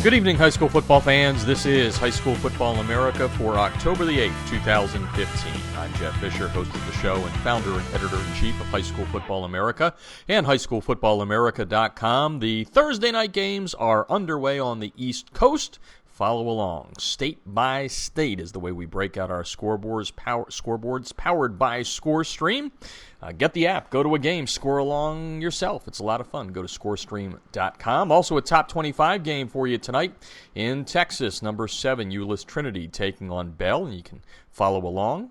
Good evening, high school football fans. This is High School Football America for October the 8th, 2015. I'm Jeff Fisher, host of the show and founder and editor-in-chief of High School Football America and highschoolfootballamerica.com. The Thursday night games are underway on the East Coast. Follow along. State by state is the way we break out our scoreboards powered by ScoreStream. Get the app, go to a game, score along yourself. It's a lot of fun. Go to scorestream.com. Also a top 25 game for you tonight in Texas. Number 7, Euless Trinity taking on Bell, and you can follow along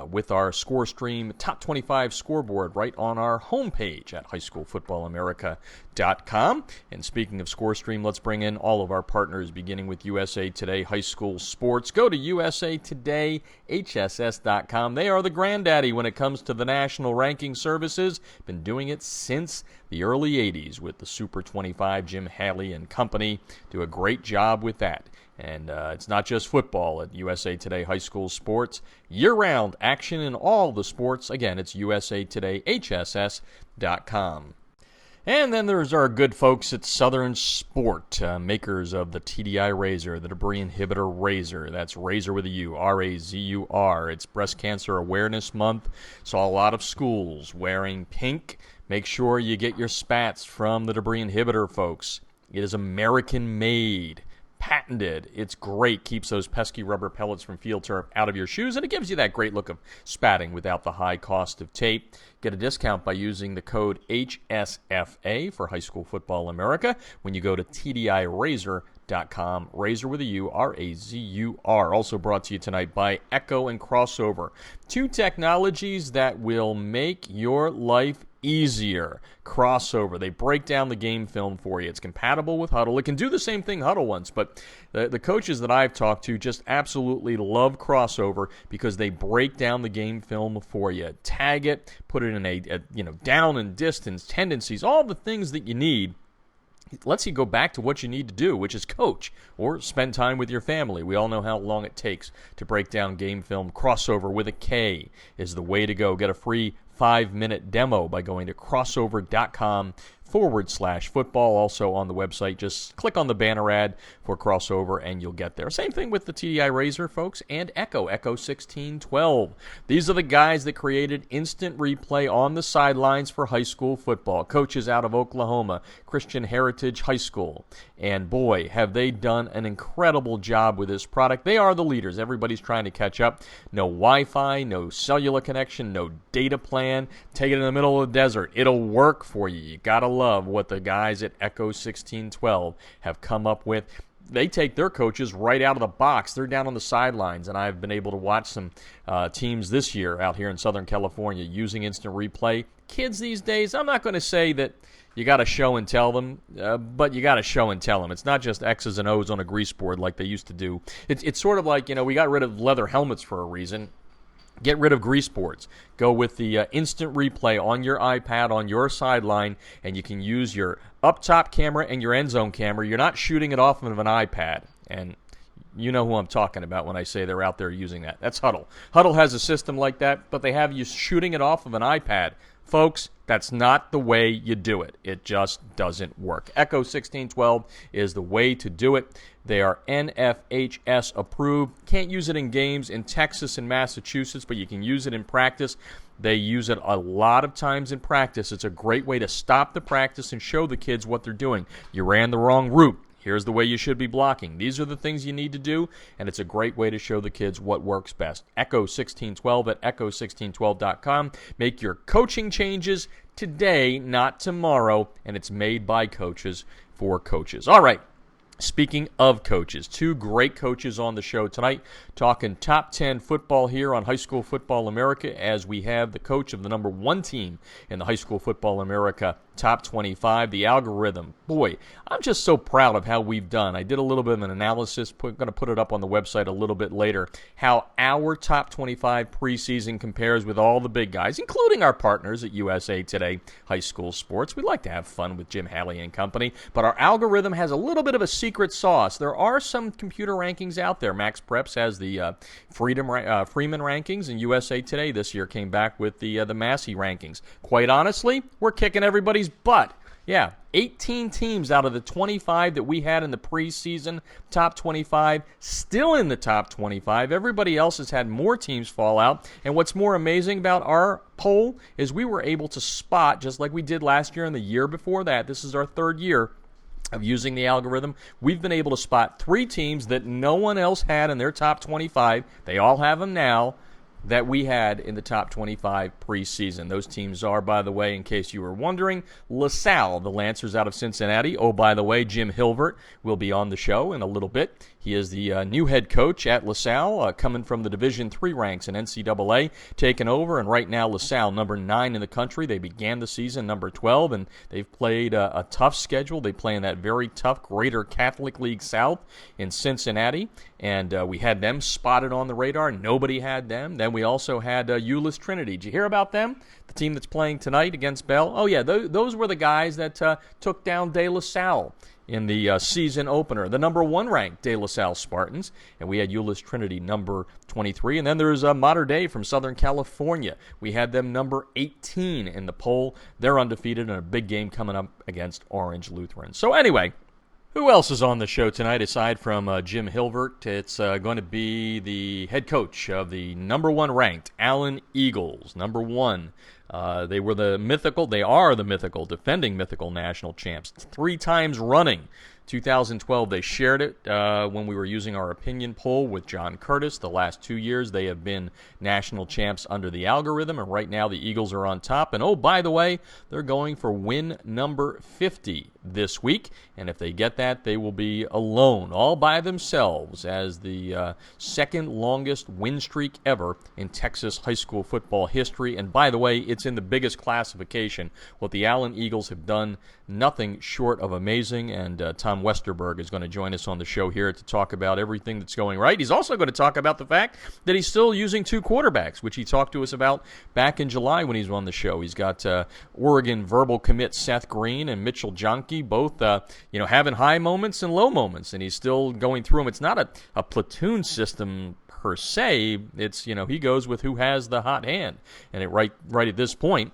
with our ScoreStream Top 25 scoreboard right on our homepage at highschoolfootballamerica.com. And speaking of ScoreStream, let's bring in all of our partners, beginning with USA Today High School Sports. Go to usatoday.hss.com. They are the granddaddy when it comes to the national ranking services. Been doing it since the early 80s with the Super 25. Jim Haley and company do a great job with that. And it's not just football at USA Today High School Sports. Year-round action in all the sports. Again, it's usatodayhss.com. And then there's our good folks at Southern Sport, makers of the TDI Razor, the Debris Inhibitor Razor. That's Razor with a U, R-A-Z-U-R. It's Breast Cancer Awareness Month. Saw a lot of schools wearing pink. Make sure you get your spats from the Debris Inhibitor folks. It is American-made. Patented. It's great. Keeps those pesky rubber pellets from field turf out of your shoes, and it gives you that great look of spatting without the high cost of tape. Get a discount by using the code HSFA for High School Football America when you go to TDIRazor.com. Razor with a U, R-A-Z-U-R. Also brought to you tonight by Echo and Crossover. Two technologies that will make your life easier. Crossover. They break down the game film for you. It's compatible with Huddle. It can do the same thing Huddle wants, but the coaches that I've talked to just absolutely love Crossover because they break down the game film for you. Tag it, put it in a down and distance, tendencies, all the things that you need. It lets you go back to what you need to do, which is coach or spend time with your family. We all know how long it takes to break down game film. Crossover with a K is the way to go. Get a free 5-minute demo by going to crossover.com/football. Also on the website, just click on the banner ad for Crossover and you'll get there. Same thing with the TDI Razor, folks, and Echo 1612. These are the guys that created instant replay on the sidelines for high school football. Coaches out of Oklahoma, Christian Heritage High School. And boy, have they done an incredible job with this product. They are the leaders. Everybody's trying to catch up. No Wi-Fi, no cellular connection, no data plan. Take it in the middle of the desert. It'll work for you. You gotta love what the guys at Echo 1612 have come up with. They take their coaches right out of the box. They're down on the sidelines, and I've been able to watch some teams this year out here in Southern California using instant replay. Kids these days, I'm not going to say that you got to show and tell them, but you got to show and tell them. It's not just X's and O's on a grease board like they used to do. It's sort of like, we got rid of leather helmets for a reason. Get rid of grease boards. Go with the instant replay on your iPad, on your sideline, and you can use your up-top camera and your end zone camera. You're not shooting it off of an iPad. And you know who I'm talking about when I say they're out there using that. That's Huddle. Huddle has a system like that, but they have you shooting it off of an iPad. Folks, that's not the way you do it. It just doesn't work. Echo 1612 is the way to do it. They are NFHS approved. Can't use it in games in Texas and Massachusetts, but you can use it in practice. They use it a lot of times in practice. It's a great way to stop the practice and show the kids what they're doing. You ran the wrong route. Here's the way you should be blocking. These are the things you need to do, and it's a great way to show the kids what works best. Echo 1612 at echo1612.com. Make your coaching changes today, not tomorrow, and it's made by coaches for coaches. All right. Speaking of coaches, two great coaches on the show tonight, talking top 10 football here on High School Football America, as we have the coach of the number 1 team in the High School Football America Top 25, the algorithm. Boy, I'm just so proud of how we've done. I did a little bit of an analysis, going to put it up on the website a little bit later, how our Top 25 preseason compares with all the big guys, including our partners at USA Today High School Sports. We like to have fun with Jim Haley and company, but our algorithm has a little bit of a secret sauce. There are some computer rankings out there. Max Preps has the Freeman rankings, and USA Today this year came back with the Massey rankings. Quite honestly, we're kicking everybody's butt Yeah, 18 teams out of the 25 that we had in the preseason, top 25, still in the top 25. Everybody else has had more teams fall out. And what's more amazing about our poll is we were able to spot, just like we did last year and the year before that, this is our third year of using the algorithm, we've been able to spot 3 teams that no one else had in their top 25. They all have them now, that we had in the top 25 preseason. Those teams are, by the way, in case you were wondering, LaSalle, the Lancers out of Cincinnati. Oh, by the way, Jim Hilvert will be on the show in a little bit. He is the new head coach at LaSalle, coming from the Division III ranks in NCAA, taking over. And right now, LaSalle, number 9 in the country. They began the season number 12, and they've played a tough schedule. They play in that very tough Greater Catholic League South in Cincinnati. And we had them spotted on the radar. Nobody had them. Then we also had Euless Trinity. Did you hear about them? The team that's playing tonight against Bell? Oh, yeah, those were the guys that took down De La Salle in the season opener, the number 1 ranked De La Salle Spartans. And we had Euless Trinity number 23. And then there's Mater Dei from Southern California. We had them number 18 in the poll. They're undefeated in a big game coming up against Orange Lutheran. So anyway, who else is on the show tonight aside from Jim Hilvert? It's going to be the head coach of the number 1 ranked Allen Eagles, number 1. They are the mythical, defending mythical national champs 3 times running. 2012, they shared it when we were using our opinion poll with John Curtis. The last 2 years, they have been national champs under the algorithm, and right now the Eagles are on top. And oh, by the way, they're going for win number 50 this week, and if they get that, they will be alone, all by themselves, as the second longest win streak ever in Texas high school football history. And by the way, it's in the biggest classification. What the Allen Eagles have done, nothing short of amazing, and Tom Westerberg is going to join us on the show here to talk about everything that's going right. He's also going to talk about the fact that he's still using 2 quarterbacks, which he talked to us about back in July when he was on the show. He's got Oregon verbal commit Seth Green and Mitchell Jonke, both having high moments and low moments, and he's still going through them. It's not a platoon system per se. It's, he goes with who has the hot hand. And right at this point,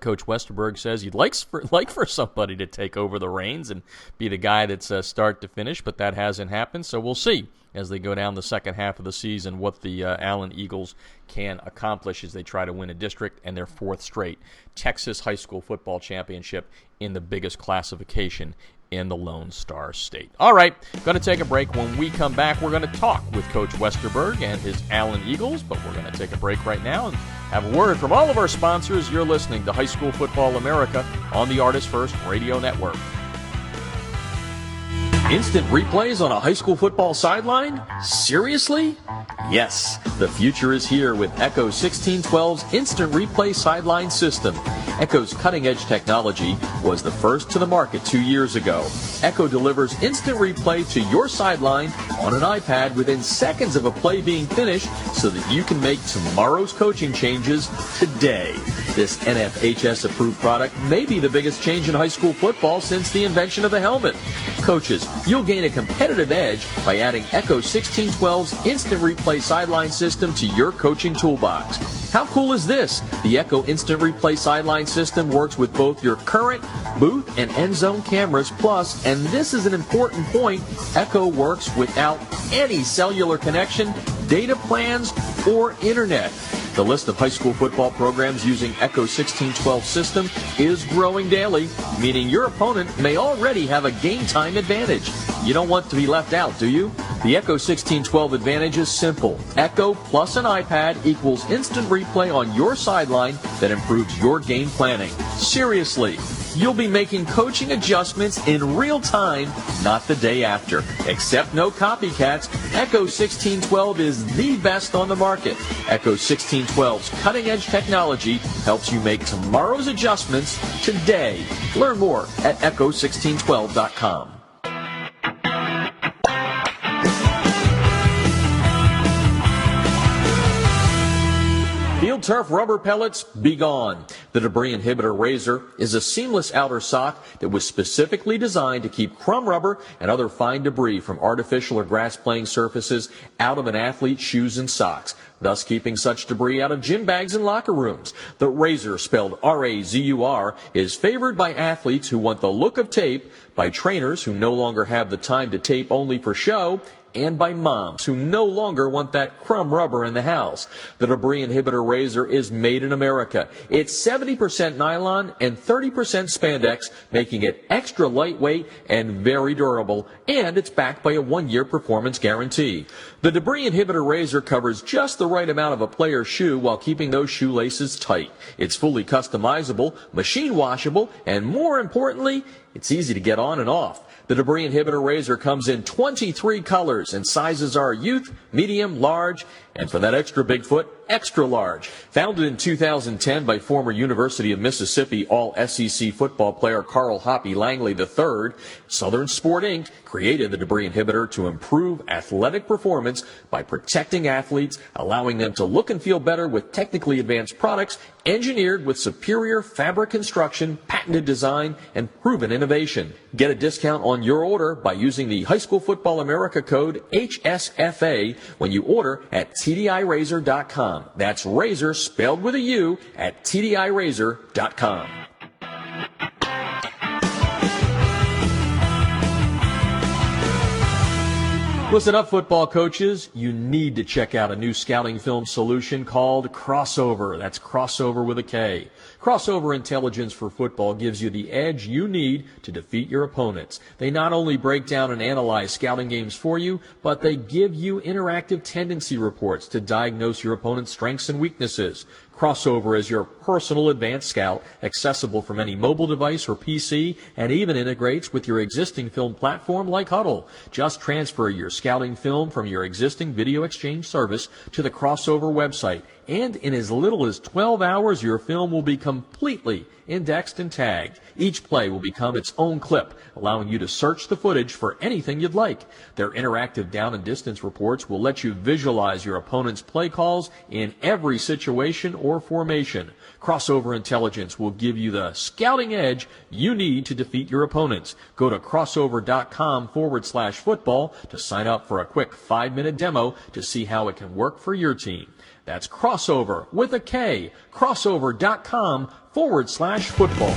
Coach Westerberg says he'd like for somebody to take over the reins and be the guy that's start to finish, but that hasn't happened. So we'll see as they go down the second half of the season what the Allen Eagles can accomplish as they try to win a district and their 4th straight Texas high school football championship in the biggest classification in the Lone Star State. All right, going to take a break. When we come back, we're going to talk with Coach Westerberg and his Allen Eagles, but we're going to take a break right now and have a word from all of our sponsors. You're listening to High School Football America on the Artist First Radio Network. Instant replays on a high school football sideline? Seriously? Yes, the future is here with Echo 1612's Instant Replay Sideline System. Echo's cutting-edge technology was the first to the market 2 years ago. Echo delivers instant replay to your sideline on an iPad within seconds of a play being finished so that you can make tomorrow's coaching changes today. This NFHS-approved product may be the biggest change in high school football since the invention of the helmet. Coaches, you'll gain a competitive edge by adding Echo 1612's Instant Replay Sideline System to your coaching toolbox. How cool is this? The Echo Instant Replay Sideline System works with both your current booth and end zone cameras, plus, and this is an important point, Echo works without any cellular connection, data plans, or internet. The list of high school football programs using Echo 1612 system is growing daily, meaning your opponent may already have a game time advantage. You don't want to be left out, do you? The Echo 1612 advantage is simple. Echo plus an iPad equals instant replay on your sideline that improves your game planning. Seriously, you'll be making coaching adjustments in real time, not the day after. Except no copycats, Echo 1612 is the best on the market. Echo 1612's cutting-edge technology helps you make tomorrow's adjustments today. Learn more at echo1612.com. Field turf rubber pellets, be gone. The Debris Inhibitor Razor is a seamless outer sock that was specifically designed to keep crumb rubber and other fine debris from artificial or grass playing surfaces out of an athlete's shoes and socks, thus keeping such debris out of gym bags and locker rooms. The Razor, spelled R-A-Z-U-R, is favored by athletes who want the look of tape, by trainers who no longer have the time to tape only for show, and by moms who no longer want that crumb rubber in the house. The Debris Inhibitor Razor is made in America. It's 70% nylon and 30% spandex, making it extra lightweight and very durable, and it's backed by a 1-year performance guarantee. The Debris Inhibitor Razor covers just the right amount of a player's shoe while keeping those shoelaces tight. It's fully customizable, machine washable, and more importantly, it's easy to get on and off. The Debris Inhibitor Razor comes in 23 colors, and sizes are youth, medium, large, and for that extra big foot, extra large. Founded in 2010 by former University of Mississippi All-SEC football player Carl Hoppy Langley III, Southern Sport Inc. created the Debris Inhibitor to improve athletic performance by protecting athletes, allowing them to look and feel better with technically advanced products engineered with superior fabric construction, patented design, and proven innovation. Get a discount on your order by using the High School Football America code HSFA when you order at TDIRazor.com. That's razor spelled with a U at TDIRazor.com. Listen up, football coaches. You need to check out a new scouting film solution called Crossover. That's Crossover with a K. Crossover Intelligence for Football gives you the edge you need to defeat your opponents. They not only break down and analyze scouting games for you, but they give you interactive tendency reports to diagnose your opponent's strengths and weaknesses. Crossover is your personal advanced scout, accessible from any mobile device or PC, and even integrates with your existing film platform like Huddle. Just transfer your scouting film from your existing video exchange service to the Crossover website, and in as little as 12 hours, your film will be completely indexed and tagged. Each play will become its own clip, allowing you to search the footage for anything you'd like. Their interactive down and distance reports will let you visualize your opponent's play calls in every situation or formation. Crossover Intelligence will give you the scouting edge you need to defeat your opponents. Go to crossover.com/football to sign up for a quick 5-minute demo to see how it can work for your team. That's Crossover with a K, crossover.com/football.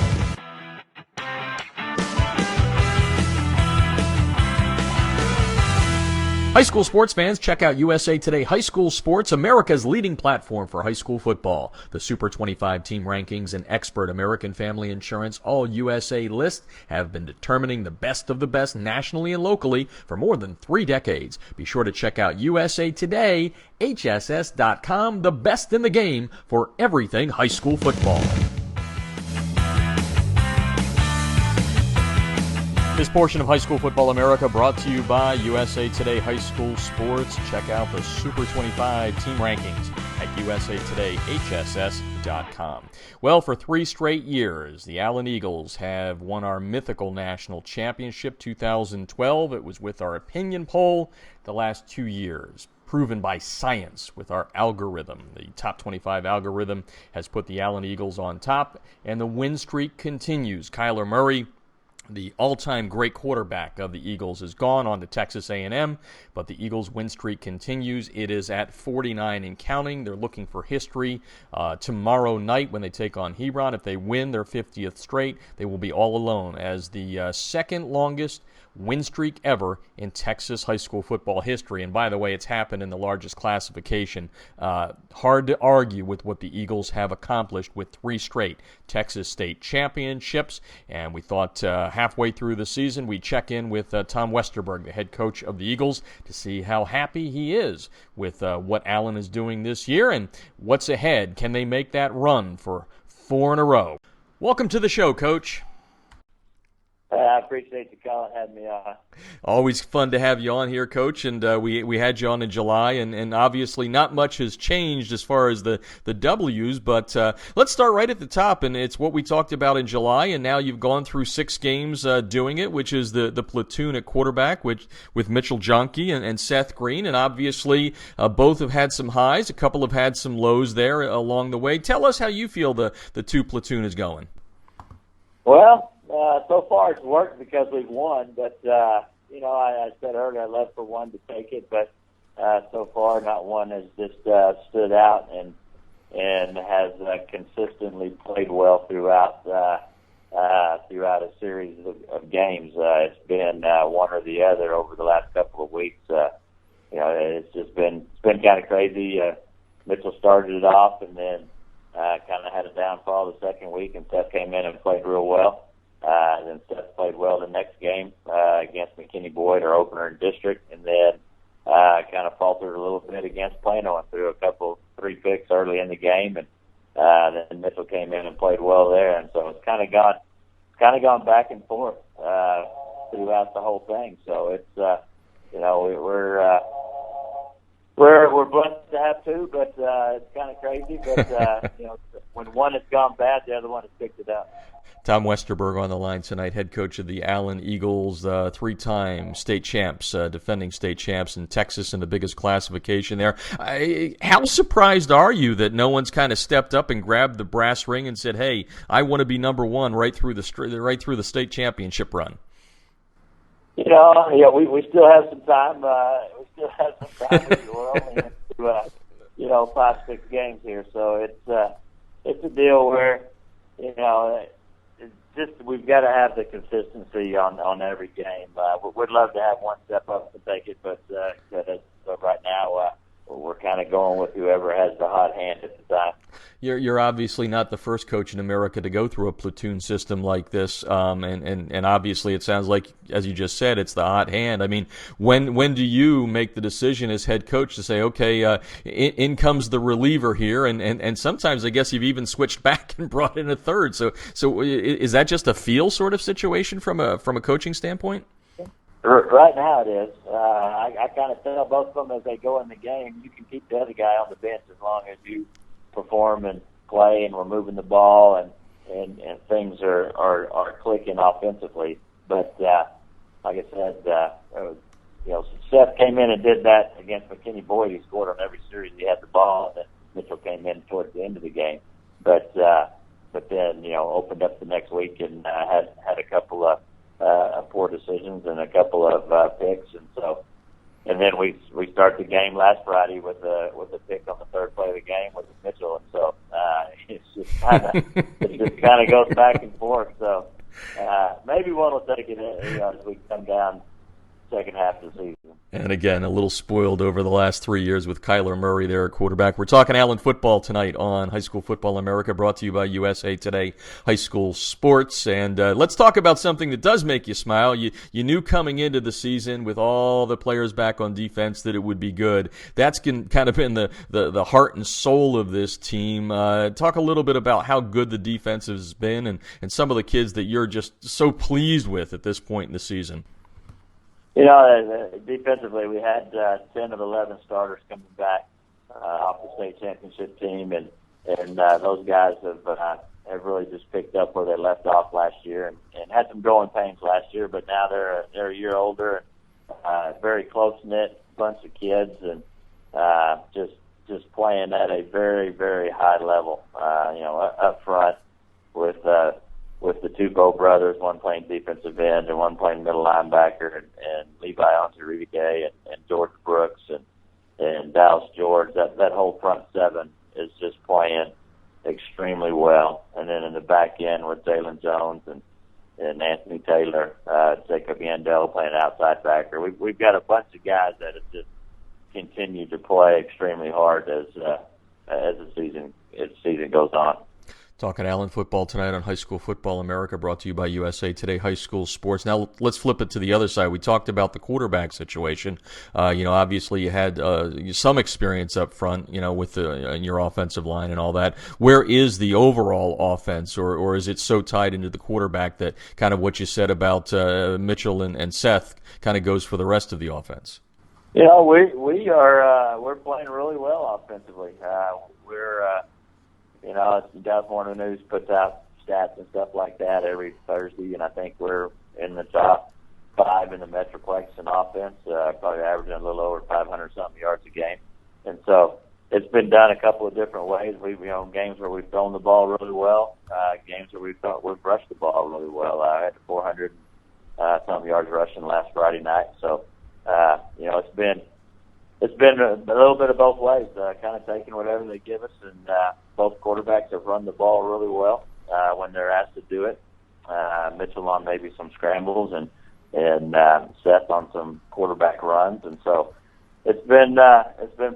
High school sports fans, check out USA Today High School Sports, America's leading platform for high school football. The Super 25 team rankings and expert American Family Insurance All-USA list have been determining the best of the best nationally and locally for more than 3 decades. Be sure to check out USA Today, HSS.com, the best in the game for everything high school football. This portion of High School Football America brought to you by USA Today High School Sports. Check out the Super 25 team rankings at usatodayhss.com. Well, for 3 straight years, the Allen Eagles have won our mythical national championship. 2012, it was with our opinion poll. The last 2 years, proven by science with our algorithm. The top 25 algorithm has put the Allen Eagles on top, and the win streak continues. Kyler Murray, the all-time great quarterback of the Eagles, is gone on to Texas A&M, but the Eagles' win streak continues. It is at 49 and counting. They're looking for history tomorrow night when they take on Hebron. If they win their 50th straight, they will be all alone as the second longest win streak ever in Texas high school football history. And by the way, it's happened in the largest classification. Hard to argue with what the Eagles have accomplished with 3 straight Texas state championships. And we thought halfway through the season we'd check in with Tom Westerberg, the head coach of the Eagles, to see how happy he is with what Allen is doing this year and what's ahead. Can they make that run for 4 in a row? Welcome to the show, Coach. I appreciate you calling, having me on. Always fun to have you on here, Coach. And we had you on in July, and obviously not much has changed as far as the W's. But let's start right at the top, and it's what we talked about in July. And now you've gone through 6 games doing it, which is the platoon at quarterback, with Mitchell Jonke and Seth Green. And obviously both have had some highs. A couple have had some lows there along the way. Tell us how you feel the 2 platoon is going. Well, so far it's worked because we've won, but, I said earlier I'd love for one to take it, but so far not one has just stood out and has consistently played well throughout a series of games. It's been one or the other over the last couple of weeks. It's been kind of crazy. Mitchell started it off and then kind of had a downfall the second week, and Seth came in and played real well. Then Seth played well the next game against McKinney Boyd, our opener in district, and then kind of faltered a little bit against Plano and threw 3 picks early in the game, and then Mitchell came in and played well there, and so it's kind of gone back and forth throughout the whole thing. So it's we're blessed to have 2, but it's kind of crazy. But when one has gone bad, the other one has picked it up. Tom Westerberg on the line tonight, head coach of the Allen Eagles, 3-time state champs, defending state champs in Texas in the biggest classification there. How surprised are you that no one's kind of stepped up and grabbed the brass ring and said, "Hey, I want to be number 1 right through the state championship run"? We still have some time. We're only into 5-6 games here, so it's a deal where it's just we've got to have the consistency on every game. We'd love to have one step up and take it, but right now we're kind of going with whoever has the hot hand at the time. You're obviously not the first coach in America to go through a platoon system like this, and obviously it sounds like, as you just said, it's the hot hand. I mean, when do you make the decision as head coach to say, okay, in comes the reliever here, and sometimes I guess you've even switched back and brought in a third. So is that just a feel sort of situation from a coaching standpoint? Right now it is. I kind of tell both of them as they go in the game, you can keep the other guy on the bench as long as you perform and play and we're moving the ball and things are clicking offensively. But like I said, Seth came in and did that against McKinney Boyd. He scored on every series he had the ball, and then Mitchell came in towards the end of the game. But then opened up the next week and had a couple of poor decisions and a couple of picks, and then we start the game last Friday with a pick on the third play of the game with Mitchell, and so it just kind of goes back and forth. So maybe one will take it as we come down second half of the season. And again, a little spoiled over the last 3 years with Kyler Murray there at quarterback. We're talking Allen football tonight on High School Football America, brought to you by USA Today High School Sports. And let's talk about something that does make you smile. You knew coming into the season with all the players back on defense that it would be good. That's kind of been the heart and soul of this team. Talk a little bit about how good the defense has been and some of the kids that you're just so pleased with at this point in the season. Defensively, we had 10 of 11 starters coming back off the state championship team, and those guys have really just picked up where they left off last year and had some growing pains last year, but now they're a year older, very close-knit bunch of kids, and just playing at a very, very high level, up front with the 2 Bow brothers, one playing defensive end and one playing middle linebacker, and Levi Ontarige and George Brooks and Dallas George. That whole front 7 is just playing extremely well. And then in the back end with Jalen Jones and Anthony Taylor, Jacob Yandel playing outside backer. We've got a bunch of guys that have just continued to play extremely hard as the season goes on. Talking Allen football tonight on High School Football America, brought to you by USA Today High School Sports. Now let's flip it to the other side. We talked about the quarterback situation. Obviously you had some experience up front, with in your offensive line and all that. Where is the overall offense, or is it so tied into the quarterback that kind of what you said about Mitchell and Seth kind of goes for the rest of the offense? We're playing really well offensively. The Dallas Morning News puts out stats and stuff like that every Thursday, and I think we're in the top 5 in the Metroplex in offense, probably averaging a little over 500-something yards a game. And so it's been done a couple of different ways. We've, games where we've thrown the ball really well, games where we've rushed the ball really well. I had 400-something yards rushing last Friday night. So, it's been a little bit of both ways, kind of taking whatever they give us, and both quarterbacks have run the ball really well when they're asked to do it. Mitchell on maybe some scrambles, and Seth on some quarterback runs, and so it's been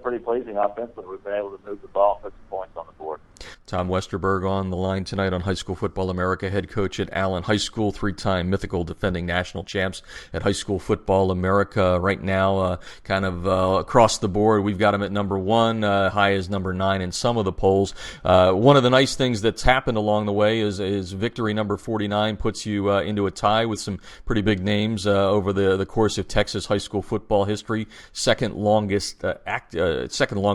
pretty pleasing offensively. We've been able to move the ball and put some points on the board. Tom Westerberg on the line tonight on High School Football America, head coach at Allen High School, 3-time mythical defending national champs at High School Football America. Right now, across the board, we've got him at number 1, high as number 9 in some of the polls. One of the nice things that's happened along the way is victory number 49 puts you into a tie with some pretty big names over the course of Texas high school football history. Second longest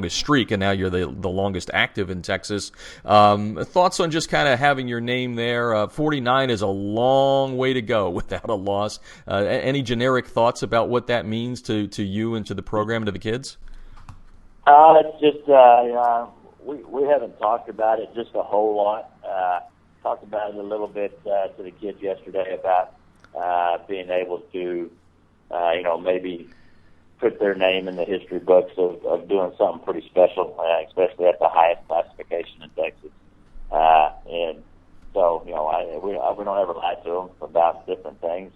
streak, and now you're the longest active in Texas. Thoughts on just kind of having your name there? 49 is a long way to go without a loss. Any generic thoughts about what that means to you and to the program, to the kids? It's just we haven't talked about it just a whole lot. Talked about it a little bit to the kids yesterday about being able to, maybe put their name in the history books of doing something pretty special, especially at the highest classification in Texas. And so, we don't ever lie to them about different things.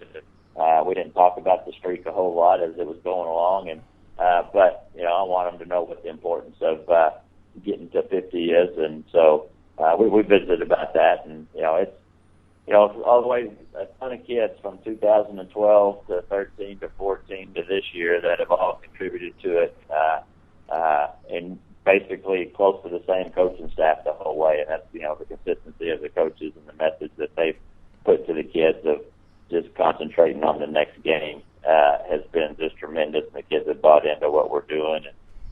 We didn't talk about the streak a whole lot as it was going along, but I want them to know what the importance of getting to 50 is, and so we visited about that, and it's all the way a ton of kids from 2012 to 13 to 14 to this year that have all contributed to it, and basically close to the same coaching staff the whole way. And that's, the consistency of the coaches and the message that they've put to the kids of just concentrating on the next game has been just tremendous. And the kids have bought into what we're doing.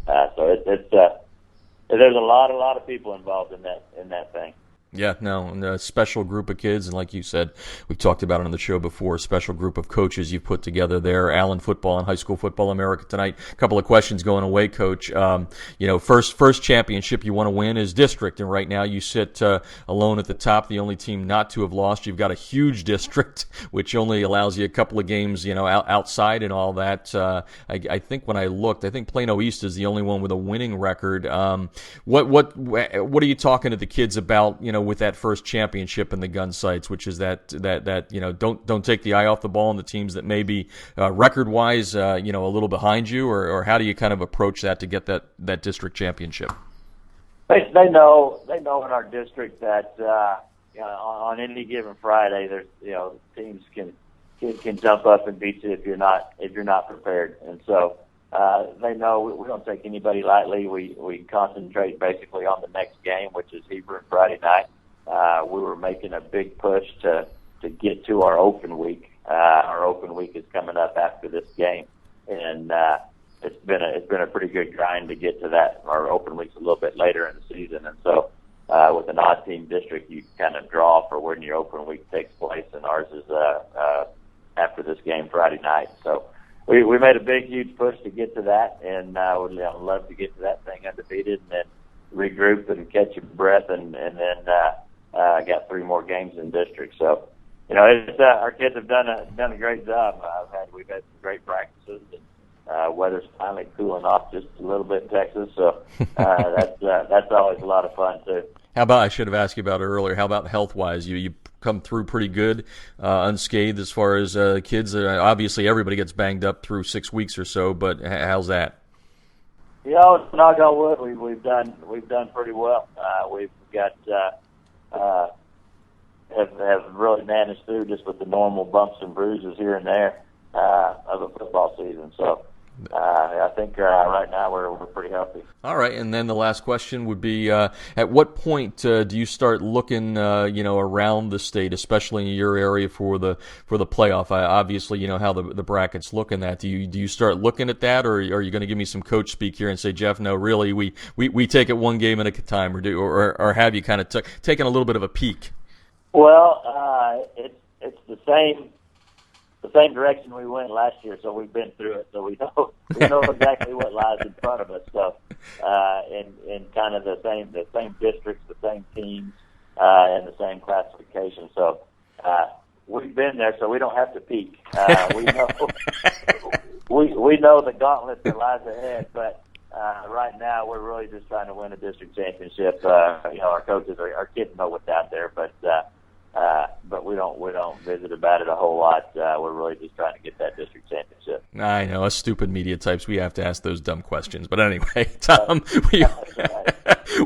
And so there's a lot of people involved in that thing. Yeah, no, and a special group of kids, and like you said, we've talked about it on the show before, a special group of coaches you've put together there. Allen football and High School Football America tonight. A couple of questions going away, Coach. First championship you want to win is district, and right now you sit alone at the top, the only team not to have lost. You've got a huge district, which only allows you a couple of games, outside and all that. I think when I looked, I think Plano East is the only one with a winning record. What are you talking to the kids about, with that first championship and the gun sights, which is that don't take the eye off the ball on the teams that may be record-wise a little behind you, or how do you kind of approach that to get that district championship? They know in our district that on any given Friday there's teams can jump up and beat you if you're not prepared, and so they know we don't take anybody lightly. We concentrate basically on the next game, which is Hebron Friday night. We were making a big push to get to our open week. Our open week is coming up after this game, and it's been a pretty good grind to get to that. Our open week's a little bit later in the season, and so with an odd team district, you kind of draw for when your open week takes place, and ours is after this game Friday night. So we made a big, huge push to get to that, and would love to get to that thing undefeated, and then regroup and catch your breath, and then got 3 more games in district. So, our kids have done a great job. We've had some great practices, and weather's finally cooling off just a little bit in Texas, so that's always a lot of fun too. How about, I should have asked you about it earlier, how about health-wise? You come through pretty good, unscathed as far as kids. Obviously, everybody gets banged up through 6 weeks or so, but how's that? Knock on wood, we've done pretty well. We've got have really managed through just with the normal bumps and bruises here and there of a football season. So I think right now we're pretty healthy. All right, and then the last question would be: at what point do you start looking, around the state, especially in your area for the playoff? Obviously, you know how the brackets look in that. Do you start looking at that, or are you going to give me some coach speak here and say, Jeff, no, really, we take it one game at a time, or have you kind of taken a little bit of a peek? Well, it's the same direction we went last year, so we've been through it, so we know exactly what lies in front of us. So, in kind of the same districts, the same teams, and the same classification. So, we've been there, so we don't have to peek. We know we know the gauntlet that lies ahead, but right now we're really just trying to win a district championship. Our coaches, our kids know what's out there, but we don't visit about it a whole lot. We're really just trying to get that district championship. I know, us stupid media types, we have to ask those dumb questions. But anyway, Tom,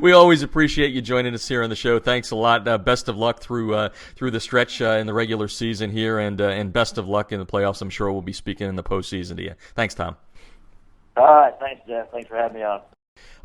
we always appreciate you joining us here on the show. Thanks a lot. Best of luck through the stretch in the regular season here, and best of luck in the playoffs. I'm sure we'll be speaking in the postseason to you. Thanks, Tom. All right, thanks, Jeff. Thanks for having me on.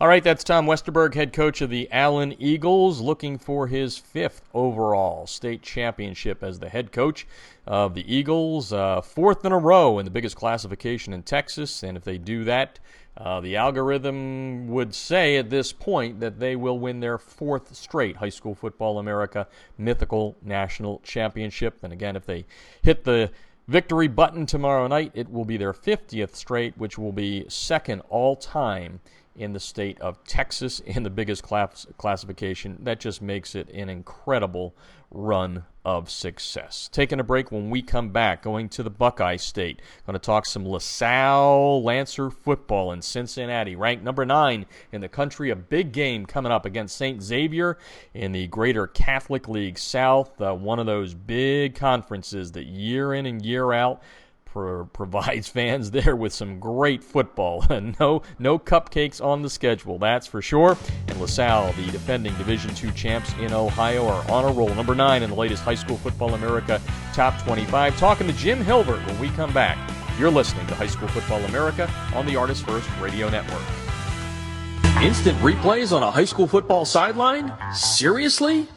All right, that's Tom Westerberg, head coach of the Allen Eagles, looking for his 5th overall state championship as the head coach of the Eagles, 4th in a row in the biggest classification in Texas. And if they do that, the algorithm would say at this point that they will win their 4th straight High School Football America Mythical National Championship. And again, if they hit the victory button tomorrow night, it will be their 50th straight, which will be 2nd all-time in the state of Texas in the biggest classification. That just makes it an incredible run of success. Taking a break. When we come back, going to the Buckeye State. Going to talk some LaSalle Lancer football in Cincinnati, ranked number 9 in the country. A big game coming up against St. Xavier in the Greater Catholic League South, one of those big conferences that year in and year out provides fans there with some great football. No cupcakes on the schedule, that's for sure. And LaSalle, the defending Division II champs in Ohio, are on a roll. Number 9 in the latest High School Football America Top 25. Talking to Jim Hilvert when we come back. You're listening to High School Football America on the Artist First Radio Network. Instant replays on a high school football sideline? Seriously?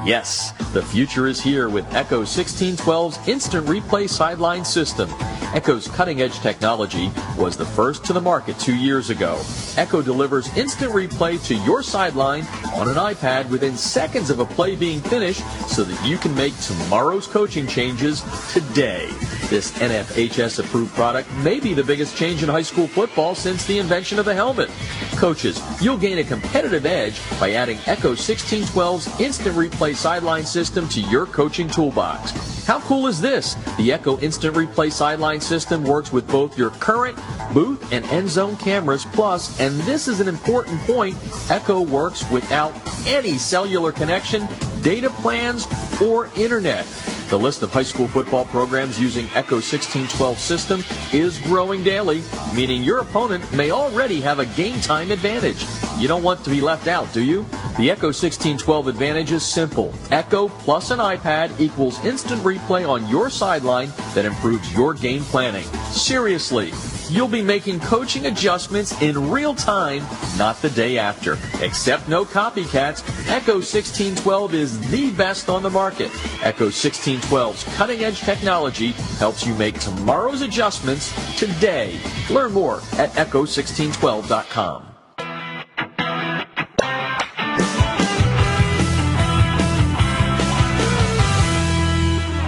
Yes, the future is here with Echo 1612's Instant Replay Sideline System. Echo's cutting-edge technology was the first to the market 2 years ago. Echo delivers instant replay to your sideline on an iPad within seconds of a play being finished so that you can make tomorrow's coaching changes today. This NFHS-approved product may be the biggest change in high school football since the invention of the helmet. Coaches, you'll gain a competitive edge by adding Echo 1612's Instant Replay Sideline System to your coaching toolbox. How cool is this? The Echo Instant Replay Sideline System works with both your current booth and end zone cameras, plus, and this is an important point, Echo works without any cellular connection, data plans, or internet. The list of high school football programs using Echo 1612 system is growing daily, meaning your opponent may already have a game time advantage. You don't want to be left out, do you? The Echo 1612 advantage is simple. Echo plus an iPad equals instant replay on your sideline that improves your game planning. Seriously, you'll be making coaching adjustments in real time, not the day after. Except no copycats, Echo 1612 is the best on the market. Echo 1612's cutting-edge technology helps you make tomorrow's adjustments today. Learn more at echo1612.com.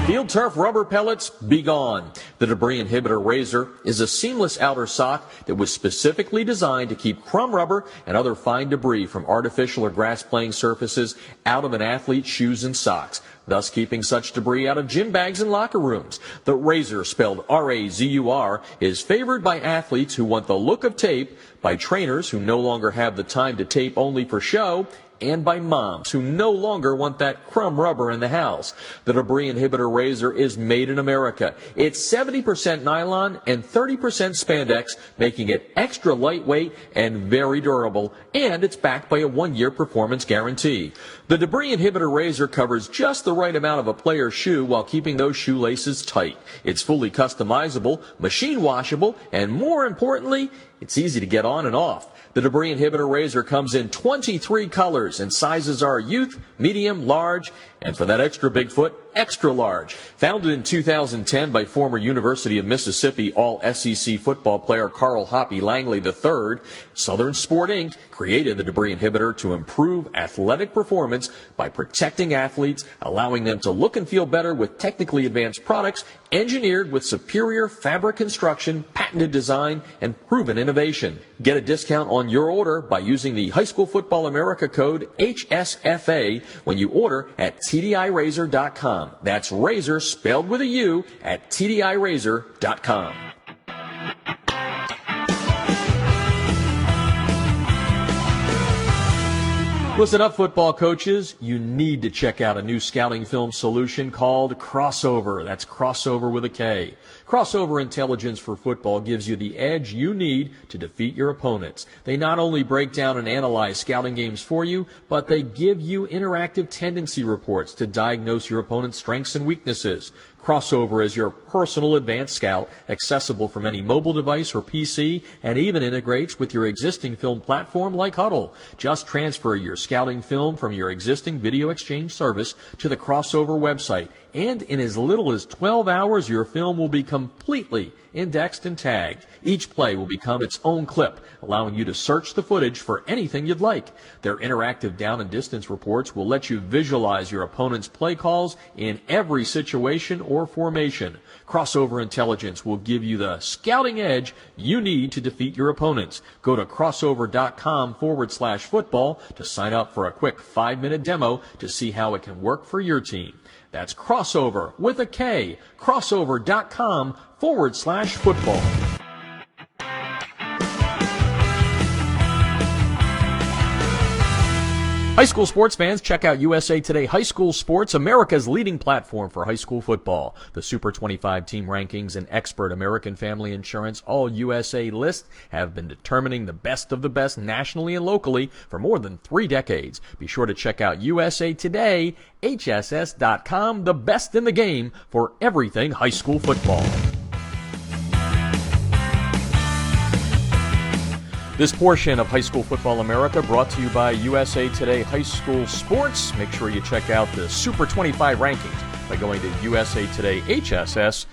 Field Turf rubber pellets, be gone. The Debris Inhibitor Razor is a seamless outer sock that was specifically designed to keep crumb rubber and other fine debris from artificial or grass playing surfaces out of an athlete's shoes and socks, thus keeping such debris out of gym bags and locker rooms. The Razor, spelled R-A-Z-U-R, is favored by athletes who want the look of tape, by trainers who no longer have the time to tape only for show, and by moms who no longer want that crumb rubber in the house. The debris inhibitor razor is made in America. It's 70% nylon and 30% spandex, making it extra lightweight and very durable, and it's backed by a 1-year performance guarantee. The debris inhibitor razor covers just the right amount of a player's shoe while keeping those shoelaces tight. It's fully customizable, machine washable, and more importantly, it's easy to get on and off. The debris inhibitor razor comes in 23 colors, and sizes are youth, medium, large, and for that extra big foot, extra large. Founded in 2010 by former University of Mississippi All-SEC football player Carl Hoppy Langley III, Southern Sport Inc. created the debris inhibitor to improve athletic performance by protecting athletes, allowing them to look and feel better with technically advanced products engineered with superior fabric construction, patented design, and proven innovation. Get a discount on your order by using the High School Football America code HSFA when you order at TDIRazor.com. That's razor spelled with a U at TDIRazor.com. Listen up, football coaches. You need to check out a new scouting film solution called Crossover. That's Crossover with a K. Crossover Intelligence for Football gives you the edge you need to defeat your opponents. They not only break down and analyze scouting games for you, but they give you interactive tendency reports to diagnose your opponent's strengths and weaknesses. Crossover is your personal advanced scout, accessible from any mobile device or PC, and even integrates with your existing film platform like Huddle. Just transfer your scouting film from your existing video exchange service to the Crossover website, and in as little as 12 hours, your film will be completely indexed and tagged. Each play will become its own clip, allowing you to search the footage for anything you'd like. Their interactive down and distance reports will let you visualize your opponent's play calls in every situation or formation. Crossover Intelligence will give you the scouting edge you need to defeat your opponents. Go to crossover.com/football to sign up for a quick 5-minute demo to see how it can work for your team. That's Crossover with a K, crossover.com/football. High school sports fans, check out USA Today High School Sports, America's leading platform for high school football. The Super 25 team rankings and expert American Family Insurance All-USA list have been determining the best of the best nationally and locally for more than 3 decades. Be sure to check out USA Today, HSS.com, the best in the game for everything high school football. This portion of High School Football America brought to you by USA Today High School Sports. Make sure you check out the Super 25 rankings by going to usatodayhss.com.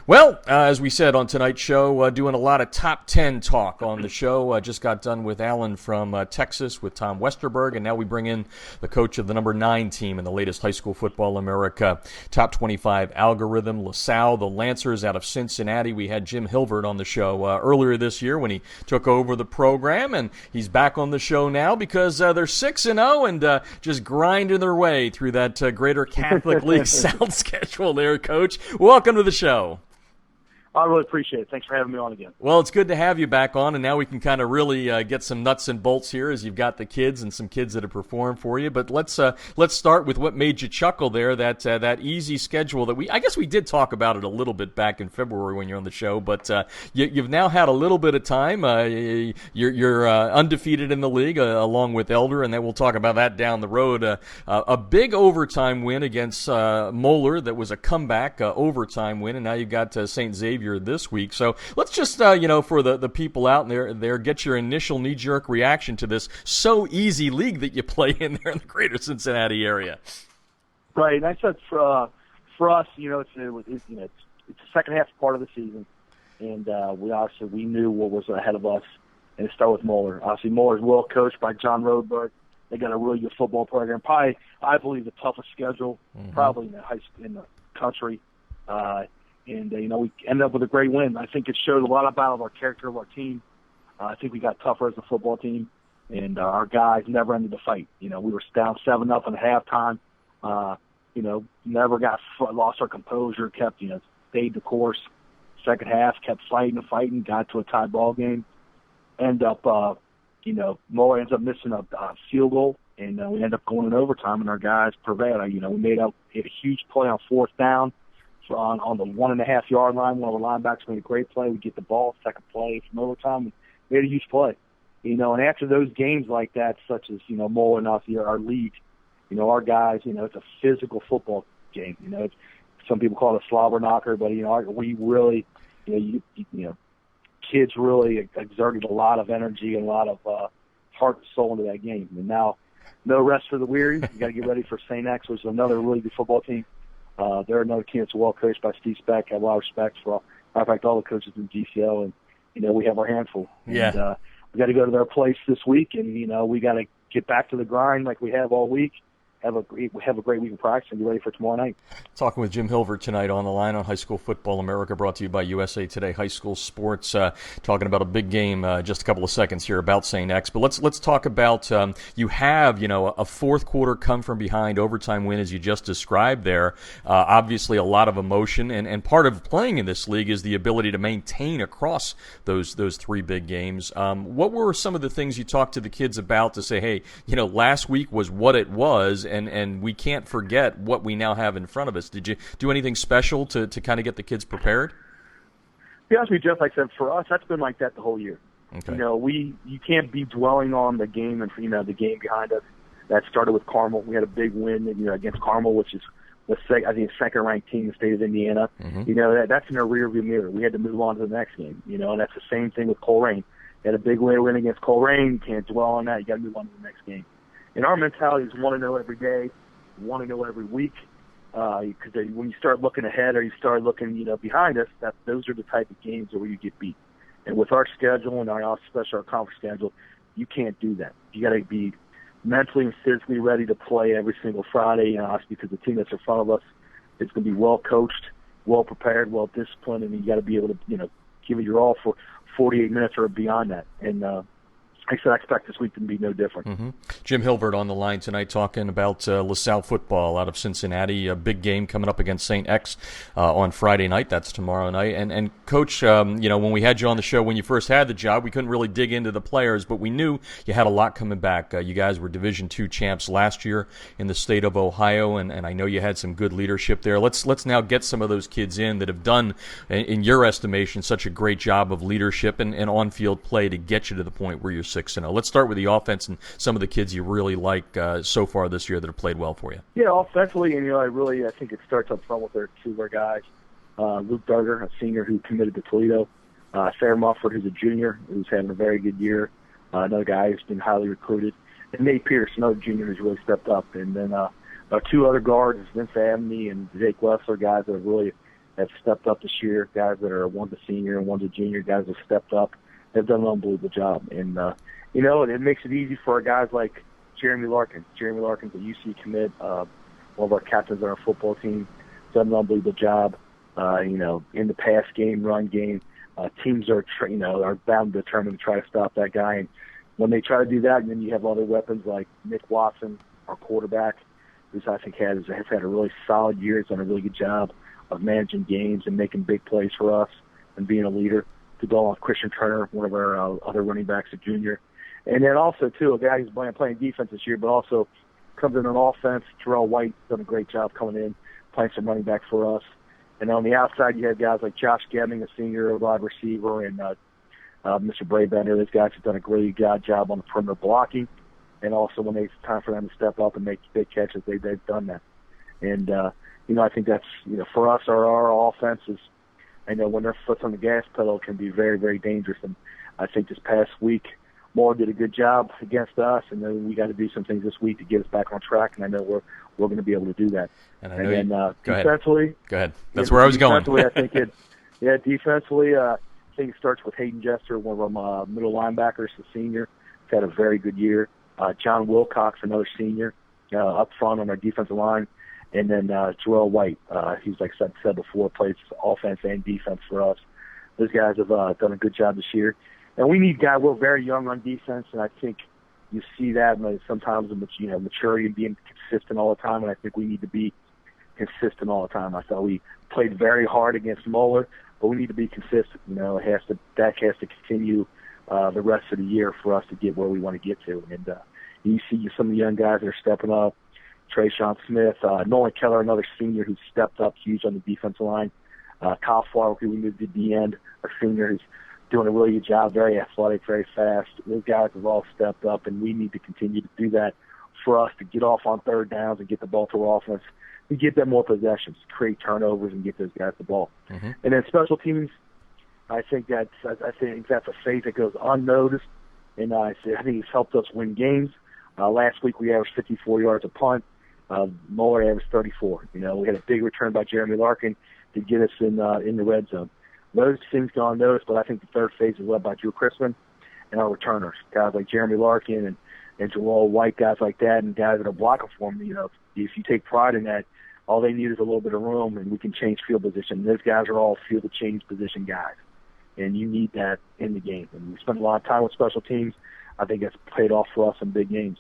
Well, as we said on tonight's show, doing a lot of top 10 talk on the show. Just got done with Alan from Texas with Tom Westerberg, and now we bring in the coach of the number 9 team in the latest High School Football America Top 25 algorithm, LaSalle, the Lancers out of Cincinnati. We had Jim Hilvert on the show earlier this year when he took over the program, and he's back on the show now because they're 6-0 and just grinding their way through that Greater Catholic League South schedule there, Coach. Welcome to the show. I really appreciate it. Thanks for having me on again. Well, it's good to have you back on, and now we can kind of really get some nuts and bolts here as you've got the kids and some kids that have performed for you. But let's start with what made you chuckle there, that easy schedule that I guess we did talk about it a little bit back in February when you're on the show, but you've now had a little bit of time. You're undefeated in the league along with Elder, and then we'll talk about that down the road. A big overtime win against Moeller that was a comeback overtime win, and now you've got St. Xavier this week. So let's just, for the people out there, get your initial knee-jerk reaction to this so easy league that you play in there in the greater Cincinnati area. Right, and I said for us, it's the second half part of the season, and we knew what was ahead of us, and it started with Moeller. Obviously, Moeller's well coached by John Rodberg. They got a really good football program. Probably, I believe, the toughest schedule probably in the country. And we ended up with a great win. I think it showed a lot about our character of our team. I think we got tougher as a football team, and our guys never ended the fight. We were down 7-0 in halftime. Never lost our composure. Kept stayed the course. Second half, kept fighting, got to a tie ball game. End up Muller ends up missing a field goal, and we end up going in overtime, and our guys prevailed. We made a huge play on fourth down on the 1.5 yard line. One of our linebackers made a great play. We get the ball, second play from overtime. We made a huge play. And after those games like that, such as, Muller and us, our league, our guys, it's a physical football game. Some people call it a slobber knocker, but, we really, kids really exerted a lot of energy and a lot of heart and soul into that game. And now, no rest for the weary. You got to get ready for St. X, which is another really good football team. They're another team that's well coached by Steve Speck. I have a lot of respect for, in fact, all the coaches in GCL, and we have our handful. Yeah. And, we got to go to their place this week, and we got to get back to the grind like we have all week. Have a great week of practice and be ready for tomorrow night. Talking with Jim Hilvert tonight on the line on High School Football America, brought to you by USA Today High School Sports. Talking about a big game, just a couple of seconds here about St. X. But let's talk about you have a fourth quarter come from behind overtime win as you just described there. Obviously, a lot of emotion, and part of playing in this league is the ability to maintain across those three big games. What were some of the things you talked to the kids about to say, hey, last week was what it was, and we can't forget what we now have in front of us? Did you do anything special to kind of get the kids prepared? To be honest with you, Jeff, like I said, for us, that's been like that the whole year. Okay. You can't be dwelling on the game and the game behind us. That started with Carmel. We had a big win, against Carmel, which is I think second-ranked team in the state of Indiana. Mm-hmm. That's in our rearview mirror. We had to move on to the next game. And that's the same thing with Coleraine. We had a big win against Coleraine. You can't dwell on that. You got to move on to the next game. And our mentality is want to know every day, want to know every week, because when you start looking ahead or you start looking, behind us, those are the type of games where you get beat. And with our schedule and especially our conference schedule, you can't do that. You got to be mentally and physically ready to play every single Friday, because the team that's in front of us is going to be well coached, well prepared, well disciplined, and you got to be able to, give it your all for 48 minutes or beyond that. And I expect this week to be no different. Mm-hmm. Jim Hilvert on the line tonight talking about LaSalle football out of Cincinnati. A big game coming up against St. X on Friday night. That's tomorrow night. And Coach, when we had you on the show when you first had the job, we couldn't really dig into the players, but we knew you had a lot coming back. You guys were Division II champs last year in the state of Ohio, and I know you had some good leadership there. Let's now get some of those kids in that have done, in your estimation, such a great job of leadership and on-field play to get you to the point where you're 6-0. Let's start with the offense and some of the kids you really like so far this year that have played well for you. Yeah, offensively, and I think it starts up front with our two of our guys. Luke Berger, a senior who committed to Toledo. Sarah Mufford, who's a junior, who's having a very good year. Another guy who's been highly recruited. And Nate Pierce, another junior who's really stepped up. And then our two other guards, Vince Abney and Jake Wessler, guys that really have stepped up this year, guys that are one's a senior and one's a junior, guys that have stepped up. They've done an unbelievable job. And, it makes it easy for our guys like Jeremy Larkin. Jeremy Larkin's a UC commit, one of our captains on our football team. Done an unbelievable job, in the pass game, run game. Teams are bound and determined to try to stop that guy. And when they try to do that, and then you have other weapons like Nick Watson, our quarterback, who's I think has had a really solid year. He's done a really good job of managing games and making big plays for us and being a leader. To go on Christian Turner, one of our other running backs, a junior. And then also, too, a guy who's playing defense this year, but also comes in on offense. Terrell White done a great job coming in, playing some running back for us. And on the outside, you have guys like Josh Gebbing, a senior wide receiver, and Mr. Braybender. Those guys have done a great job on the perimeter blocking. And also when it's time for them to step up and make big catches, they've done that. And, I think that's, for us, our offense is, I know when their foot's on the gas pedal, it can be very, very dangerous. And I think this past week, Moore did a good job against us, and then we got to do some things this week to get us back on track. And I know we're going to be able to do that. And I know defensively, go ahead. That's where I was going. Defensively, I think defensively, I think it starts with Hayden Jester, one of our middle linebackers, the senior. He's had a very good year. John Wilcox, another senior, up front on our defensive line. And then Terrell White, he's like I said before, plays offense and defense for us. Those guys have done a good job this year. And we need guys. We're very young on defense, and I think you see that sometimes maturity and being consistent all the time. And I think we need to be consistent all the time. I thought we played very hard against Moeller, but we need to be consistent. That has to continue the rest of the year for us to get where we want to get to. And you see some of the young guys that are stepping up. Trayshawn Smith, Nolan Keller, another senior who's stepped up huge on the defensive line. Kyle Farr, who we moved at the end, a senior who's doing a really good job, very athletic, very fast. Those guys have all stepped up, and we need to continue to do that for us to get off on third downs and get the ball to our offense and get them more possessions, create turnovers, and get those guys the ball. Mm-hmm. And then special teams, I think that's a phase that goes unnoticed, and I think it's helped us win games. Last week we averaged 54 yards a punt. Muller averaged 34. We had a big return by Jeremy Larkin to get us in the red zone. Those things go unnoticed, but I think the third phase is led by Drew Crispin and our returners, guys like Jeremy Larkin and Joel White, guys like that, and guys that are blocking for them. If you take pride in that, all they need is a little bit of room, and we can change field position. Those guys are all field to change position guys, and you need that in the game. And we spend a lot of time with special teams. I think that's paid off for us in big games,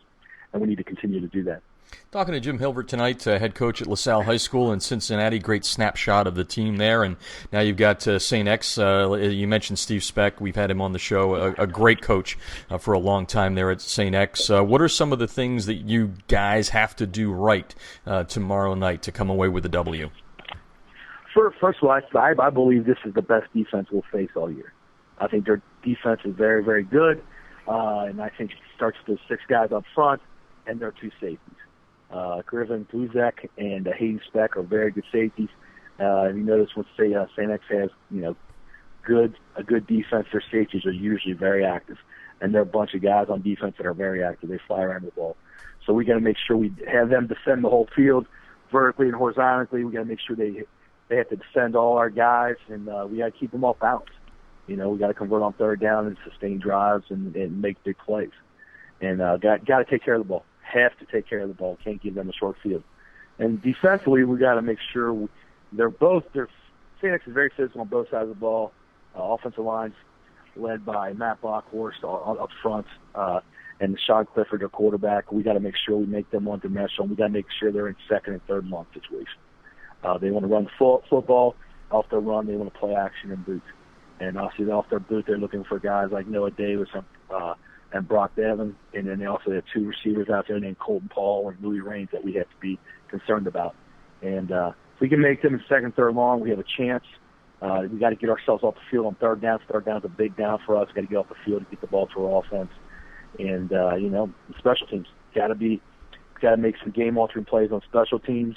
and we need to continue to do that. Talking to Jim Hilvert tonight, head coach at LaSalle High School in Cincinnati. Great snapshot of the team there. And now you've got St. X. You mentioned Steve Speck. We've had him on the show, a great coach for a long time there at St. X. What are some of the things that you guys have to do right tomorrow night to come away with a W? First of all, I believe this is the best defense we'll face all year. I think their defense is very, very good. And I think it starts with those 6 guys up front and their 2 safeties. Griffin Buzek and Hayden Speck are very good safeties. You notice when St. X has a good defense, their safeties are usually very active, and they're a bunch of guys on defense that are very active. They fly around the ball, so we got to make sure we have them defend the whole field, vertically and horizontally. We got to make sure they have to defend all our guys, and we got to keep them off balance. We got to convert on third down and sustain drives and make big plays, and got to take care of the ball. Have to take care of the ball. Can't give them a short field. And defensively, we got to make sure St. X is very physical on both sides of the ball. Offensive lines led by Matt Bockhorst up front, and Sean Clifford, their quarterback. We got to make sure we make them one-dimensional. We got to make sure they're in second and third month situation. They want to run football. Off their run, they want to play action and boot. And obviously, off their boot, they're looking for guys like Noah Davis and Brock Devin, and then they also have 2 receivers out there named Colton Paul and Louis Raines that we have to be concerned about. And if we can make them in second, third long, we have a chance. We got to get ourselves off the field on third down. Third down's a big down for us. Got to get off the field to get the ball to our offense. And special teams got to make some game-altering plays on special teams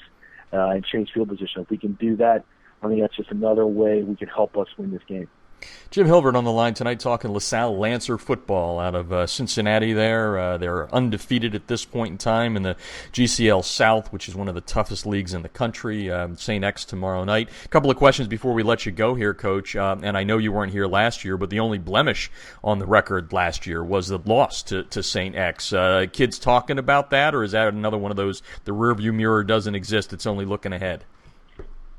and change field position. If we can do that, I think that's just another way we can help us win this game. Jim Hilvert on the line tonight talking LaSalle Lancer football out of Cincinnati there. They're undefeated at this point in time in the GCL South, which is one of the toughest leagues in the country. St. X tomorrow night. A couple of questions before we let you go here, Coach. And I know you weren't here last year, but the only blemish on the record last year was the loss to St. X. Kids talking about that, or is that another one of those, the rearview mirror doesn't exist, it's only looking ahead?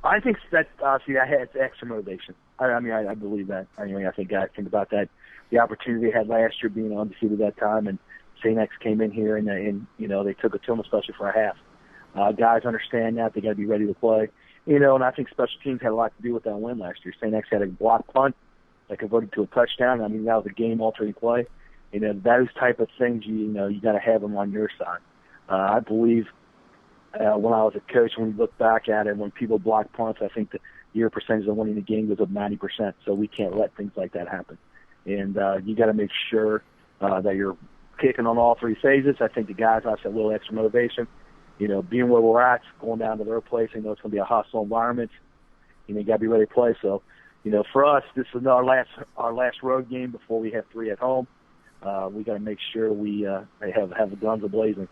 I think that it's extra motivation. I believe that. I think guys think about that. The opportunity they had last year being undefeated at that time, and St. X came in here and they took it to them, especially for a half. Guys understand that. They got to be ready to play. And I think special teams had a lot to do with that win last year. St. X had a block punt that converted to a touchdown. That was a game-altering play. Those type of things, you got to have them on your side. I believe when I was a coach, when we look back at it, when people block punts, I think your percentage of winning the game goes up 90%. So we can't let things like that happen. And you got to make sure that you're kicking on all 3 phases. I think the guys have a little extra motivation. Being where we're at, going down to their place, it's going to be a hostile environment. You got to be ready to play. So, for us, this is our last road game before we have 3 at home. We got to make sure we have the guns a-blazing.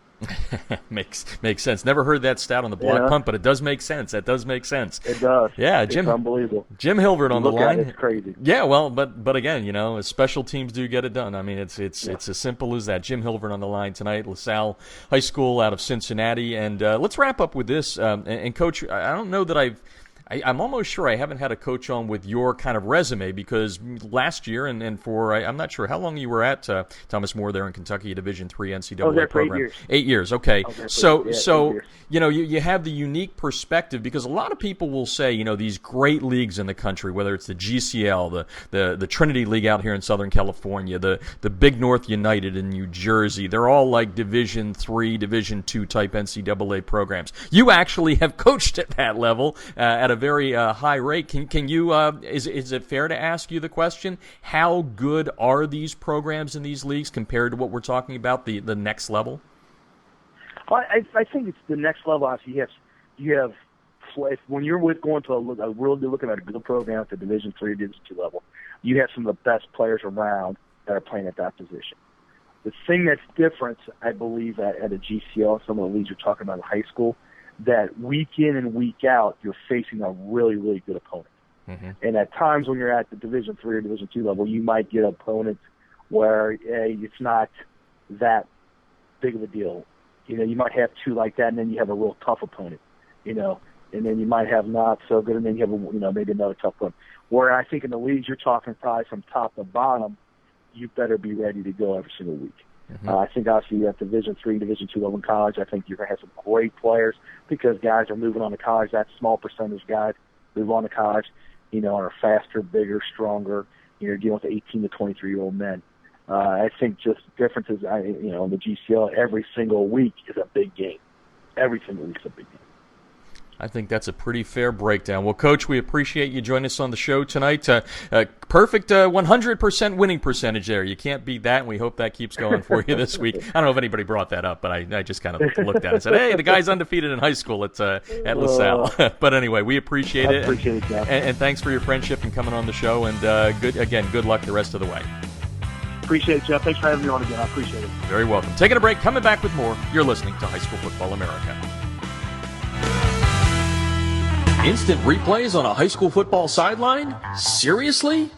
makes sense. Never heard that stat on the block punt, but it does make sense. That does make sense. It does. Yeah, it's unbelievable. Jim Hilvert on the line. It's crazy. Yeah, well, but again, special teams do get it done. It's as simple as that. Jim Hilvert on the line tonight, LaSalle High School out of Cincinnati, and let's wrap up with this. And Coach, I don't know that I've I'm almost sure I haven't had a coach on with your kind of resume, because last year and for I'm not sure how long you were at Thomas More there in Kentucky, Division III NCAA program. 8 years. 8 years, okay. So 8 years. You have the unique perspective, because a lot of people will say, these great leagues in the country, whether it's the GCL, the Trinity League out here in Southern California, the Big North United in New Jersey, they're all like Division III, Division II type NCAA programs. You actually have coached at that level at a very high rate. Can you? Is it fair to ask you the question? How good are these programs in these leagues compared to what we're talking about, the next level? I think it's the next level. Obviously, you have when you're going to really looking at a good program at the Division III, Division II level, you have some of the best players around that are playing at that position. The thing that's different, I believe, at a GCL, some of the leagues you're talking about in high school, that week in and week out, you're facing a really, really good opponent. Mm-hmm. And at times when you're at the Division III or Division II level, you might get opponents where it's not that big of a deal. You might have two like that, and then you have a real tough opponent, and then you might have not so good, and then you have maybe another tough one. Where I think in the leagues you're talking probably from top to bottom, you better be ready to go every single week. Mm-hmm. I think obviously at Division III, Division II level in college, I think you're going to have some great players because guys are moving on to college. That small percentage guys move on to college, are faster, bigger, stronger. You're dealing with 18 to 23-year-old men. I think just differences, in the GCL, every single week is a big game. Every single week is a big game. I think that's a pretty fair breakdown. Well, Coach, we appreciate you joining us on the show tonight. Perfect 100% winning percentage there. You can't beat that, and we hope that keeps going for you this week. I don't know if anybody brought that up, but I just kind of looked at it and said, hey, the guy's undefeated in high school at LaSalle. But anyway, we appreciate it. I appreciate it, Jeff. And thanks for your friendship and coming on the show, and good luck the rest of the way. Appreciate it, Jeff. Thanks for having me on again. I appreciate it. Very welcome. Taking a break, coming back with more. You're listening to High School Football America. Instant replays on a high school football sideline? Seriously?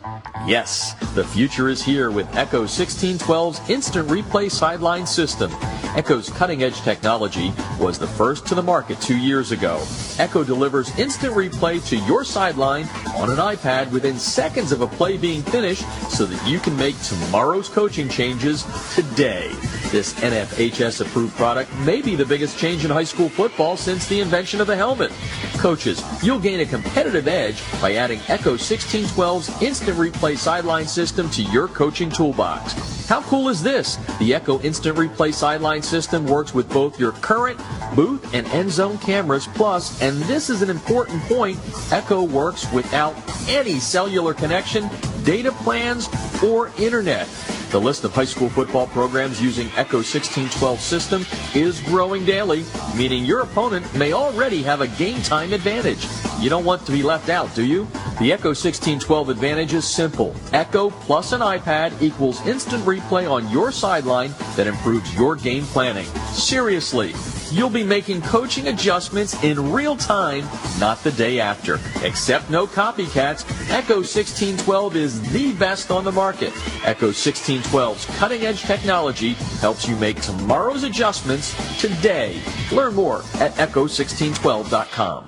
Yes, the future is here with Echo 1612's Instant Replay Sideline System. Echo's cutting-edge technology was the first to the market 2 years ago. Echo delivers instant replay to your sideline on an iPad within seconds of a play being finished so that you can make tomorrow's coaching changes today. This NFHS-approved product may be the biggest change in high school football since the invention of the helmet. Coaches, you'll gain a competitive edge by adding Echo 1612's Instant Replay Sideline System to your coaching toolbox. How cool is this? The Echo Instant Replay Sideline System works with both your current booth and end zone cameras, plus, and this is an important point, Echo works without any cellular connection, data plans, or internet. The list of high school football programs using Echo 1612 system is growing daily, meaning your opponent may already have a game time advantage. You don't want to be left out, do you? The Echo 1612 advantage is simple. Echo plus an iPad equals instant replay on your sideline that improves your game planning. Seriously, you'll be making coaching adjustments in real time, not the day after. Except no copycats, Echo 1612 is the best on the market. Echo 1612's cutting-edge technology helps you make tomorrow's adjustments today. Learn more at echo1612.com.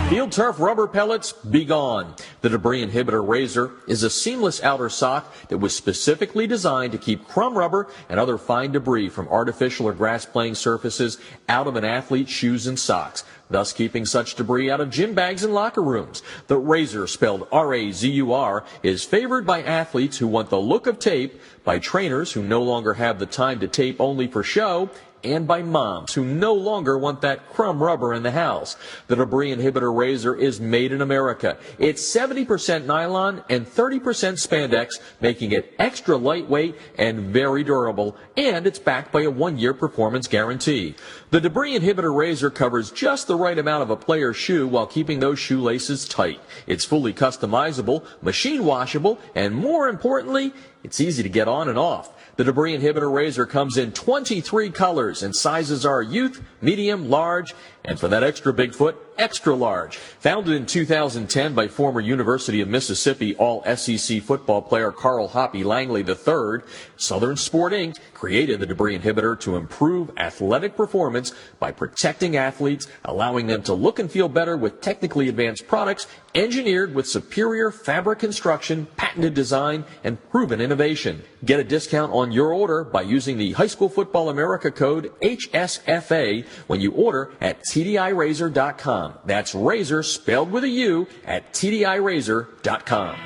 Field turf rubber pellets, be gone. The Debris Inhibitor Razor is a seamless outer sock that was specifically designed to keep crumb rubber and other fine debris from artificial or grass playing surfaces out of an athlete's shoes and socks, thus keeping such debris out of gym bags and locker rooms. The Razor, spelled R-A-Z-U-R, is favored by athletes who want the look of tape, by trainers who no longer have the time to tape only for show, and by moms who no longer want that crumb rubber in the house. The Debris Inhibitor Razor is made in America. It's 70% nylon and 30% spandex, making it extra lightweight and very durable, and it's backed by a 1-year performance guarantee. The Debris Inhibitor Razor covers just the right amount of a player's shoe while keeping those shoelaces tight. It's fully customizable, machine washable, and more importantly, it's easy to get on and off. The Debris Inhibitor Razor comes in 23 colors, and sizes are youth, medium, large, And for that extra Bigfoot, extra large. Founded in 2010 by former University of Mississippi All-SEC football player Carl Hoppy Langley III, Southern Sport Inc. created the debris inhibitor to improve athletic performance by protecting athletes, allowing them to look and feel better with technically advanced products engineered with superior fabric construction, patented design, and proven innovation. Get a discount on your order by using the High School Football America code HSFA when you order at TDIRazor.com. That's razor spelled with a U at TDIRazor.com.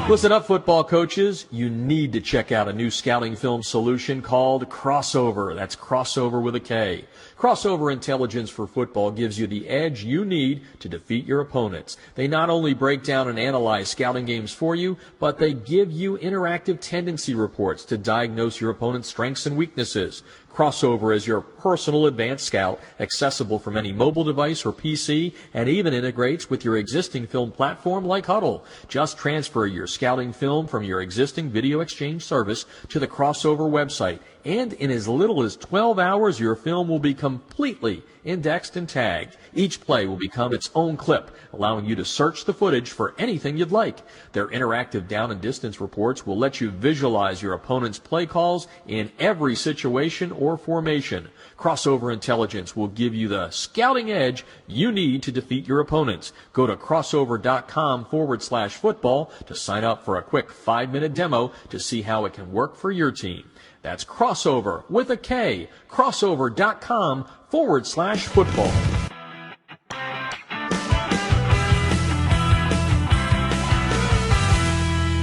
Listen up, football coaches. You need to check out a new scouting film solution called Crossover. That's Crossover with a K. Crossover Intelligence for Football gives you the edge you need to defeat your opponents. They not only break down and analyze scouting games for you, but they give you interactive tendency reports to diagnose your opponent's strengths and weaknesses. Crossover is your personal advanced scout, accessible from any mobile device or PC, and even integrates with your existing film platform like Huddle. Just transfer your scouting film from your existing video exchange service to the Crossover website, and in as little as 12 hours, your film will be completely indexed and tagged. Each play will become its own clip, allowing you to search the footage for anything you'd like. Their interactive down and distance reports will let you visualize your opponent's play calls in every situation or formation. Crossover Intelligence will give you the scouting edge you need to defeat your opponents. Go to crossover.com/football to sign up for a quick 5-minute demo to see how it can work for your team. That's Crossover with a K, crossover.com/football.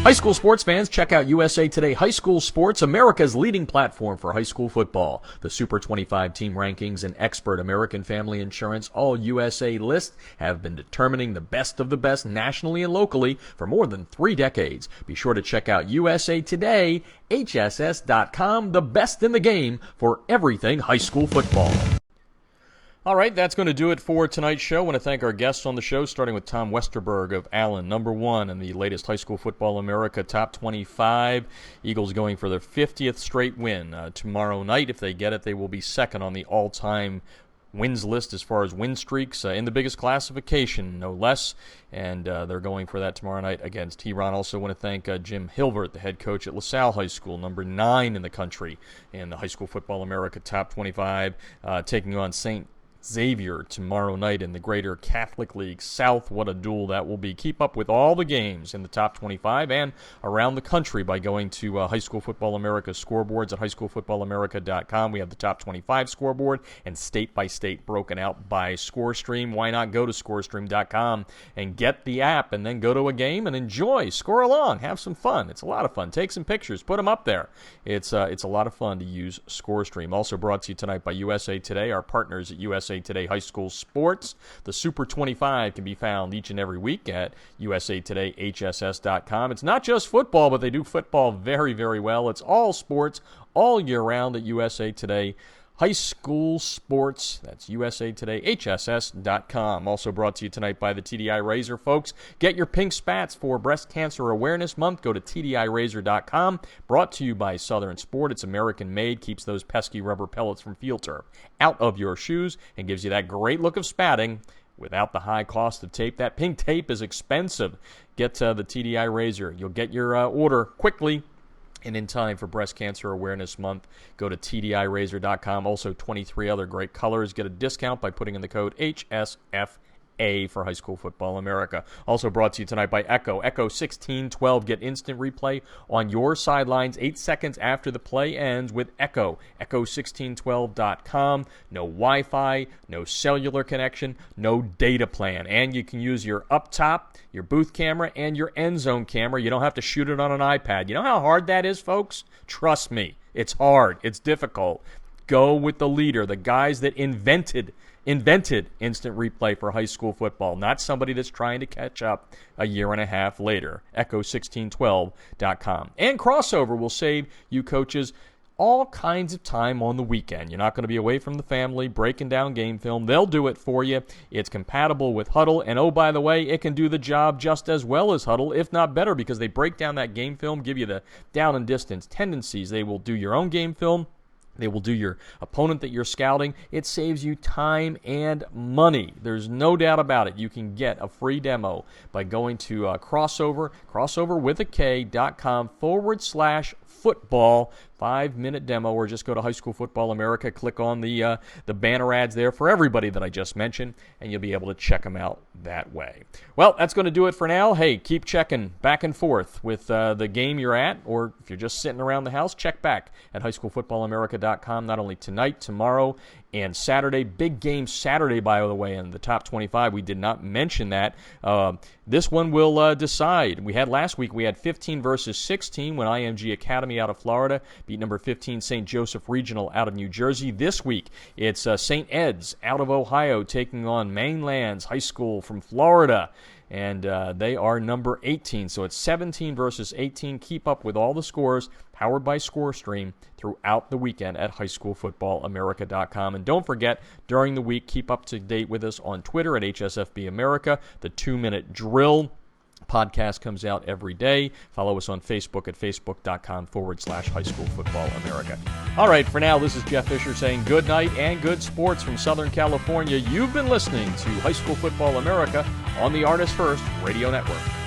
High school sports fans, check out USA Today High School Sports, America's leading platform for high school football. The Super 25 team rankings and expert American Family Insurance All-USA list have been determining the best of the best nationally and locally for more than 3 decades. Be sure to check out USA Today, HSS.com, the best in the game for everything high school football. All right, that's going to do it for tonight's show. I want to thank our guests on the show, starting with Tom Westerberg of Allen, #1 in the latest High School Football America Top 25. Eagles going for their 50th straight win. Tomorrow night, if they get it, they will be second on the all-time wins list as far as win streaks in the biggest classification, no less. And they're going for that tomorrow night against T-Ron. Also want to thank Jim Hilvert, the head coach at LaSalle High School, #9 in the country in the High School Football America Top 25, taking on St. Xavier tomorrow night in the Greater Catholic League South. What a duel that will be. Keep up with all the games in the top 25 and around the country by going to High School Football America scoreboards at highschoolfootballamerica.com. We have the top 25 scoreboard and state by state broken out by ScoreStream. Why not go to scorestream.com and get the app and then go to a game and enjoy, score along, have some fun. It's a lot of fun. Take some pictures, put them up there. It's a lot of fun to use ScoreStream. Also brought to you tonight by USA Today, our partners at USA Today High School Sports. The Super 25 can be found each and every week at usatoday.hss.com. It's not just football, but they do football very, very well. It's all sports all year round at USA Today High School Sports. That's usatoday.hss.com. Also brought to you tonight by the TDI Razor, folks. Get your pink spats for Breast Cancer Awareness Month. Go to tdirazor.com. Brought to you by Southern Sport. It's American-made. Keeps those pesky rubber pellets from field turf out of your shoes and gives you that great look of spatting without the high cost of tape. That pink tape is expensive. Get the TDI Razor. You'll get your order quickly and in time for Breast Cancer Awareness Month. Go to tdirazor.com. Also, 23 other great colors. Get a discount by putting in the code HSFA for High School Football America. Also brought to you tonight by Echo. Echo 1612. Get instant replay on your sidelines 8 seconds after the play ends with Echo. Echo1612.com. No Wi-Fi, no cellular connection, no data plan. And you can use your up top, your booth camera, and your end zone camera. You don't have to shoot it on an iPad. You know how hard that is, folks? Trust me. It's hard. It's difficult. Go with the leader, the guys that invented instant replay for high school football, not somebody that's trying to catch up a year and a half later. Echo1612.com. And Crossover will save you coaches all kinds of time on the weekend. You're not going to be away from the family breaking down game film. They'll do it for you. It's compatible with Huddle, and oh, by the way, it can do the job just as well as Huddle, if not better, because they break down that game film, give you the down and distance tendencies. They will do your own game film. They will do your opponent that you're scouting. It saves you time and money. There's no doubt about it. You can get a free demo by going to crossoverwithak.com/football 5-minute demo, or just go to High School Football America, click on the banner ads there for everybody that I just mentioned, and you'll be able to check them out that way. Well, that's going to do it for now. Hey, keep checking back and forth with the game you're at, or if you're just sitting around the house, check back at highschoolfootballamerica.com, not only tonight, tomorrow, and Saturday. Big game Saturday, by the way, in the top 25. We did not mention that. This one will decide. We had last week, we had 15 versus 16 when IMG Academy out of Florida beat number 15 St. Joseph Regional out of New Jersey. This week, it's St. Ed's out of Ohio taking on Mainlands High School from Florida. And they are number 18. So it's 17 versus 18. Keep up with all the scores, powered by ScoreStream, throughout the weekend at highschoolfootballamerica.com. And don't forget, during the week, keep up to date with us on Twitter at HSFB America. The 2-minute drill podcast comes out every day. Follow us on Facebook at facebook.com/highschoolfootballamerica. All right, for now, this is Jeff Fisher saying good night and good sports from Southern California. You've been listening to High School Football America on the Artist First Radio Network.